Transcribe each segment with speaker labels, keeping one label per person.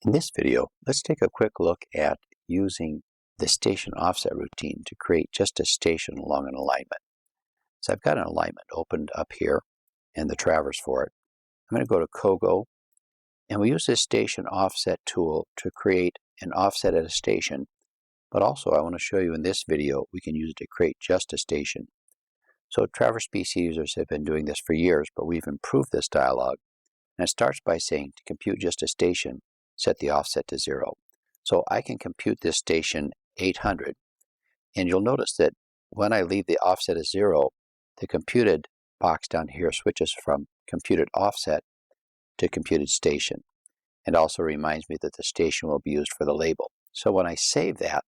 Speaker 1: In this video, let's take a quick look at using the station offset routine to create just a station along an alignment. So I've got an alignment opened up here and the traverse for it. I'm going to go to Kogo, and we use this station offset tool to create an offset at a station, but also I want to show you in this video we can use it to create just a station. So Traverse PC users have been doing this for years, but we've improved this dialog, and it starts by saying to compute just a station, set the offset to 0. So I can compute this station 800, and you'll notice that when I leave the offset as 0, the computed box down here switches from computed offset to computed station, and also reminds me that the station will be used for the label. So when I save that,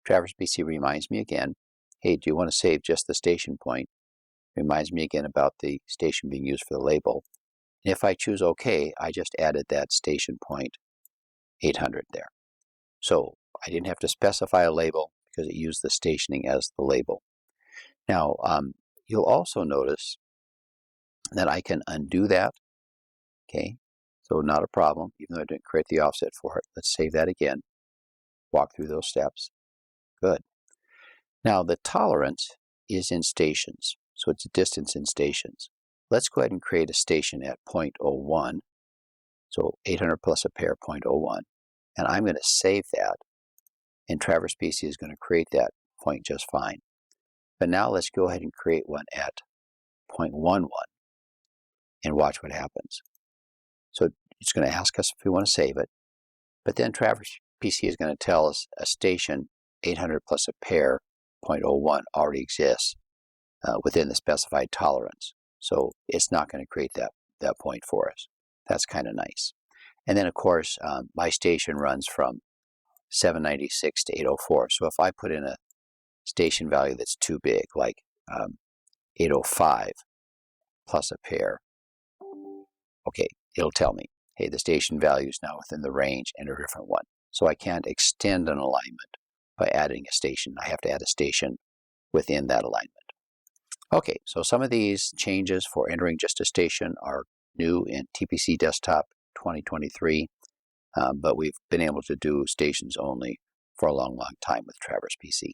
Speaker 1: Traverse PC reminds me again, hey, do you want to save just the station point? Reminds me again about the station being used for the label. And if I choose OK, I just added that station point 800 there. So I didn't have to specify a label because it used the stationing as the label. Now, you'll also notice that I can undo that. Okay, so not a problem, even though I didn't create the offset for it. Let's save that again. Walk through those steps. Good. Now, the tolerance is in stations, so it's a distance in stations. Let's go ahead and create a station at 0.01. So 800 plus a pair, 0.01. And I'm going to save that, and Traverse PC is going to create that point just fine. But now let's go ahead and create one at 0.11 and watch what happens. So it's going to ask us if we want to save it, but then Traverse PC is going to tell us a station 800 plus a pair, 0.01, already exists within the specified tolerance. So it's not going to create that point for us. That's kind of nice. And then, of course, my station runs from 796 to 804. So if I put in a station value that's too big, like 805 plus a pair, okay, it'll tell me, hey, the station value is now within the range and a different one. So I can't extend an alignment by adding a station. I have to add a station within that alignment. Okay, so some of these changes for entering just a station are new in TPC Desktop 2023, but we've been able to do stations only for a long time with Traverse PC.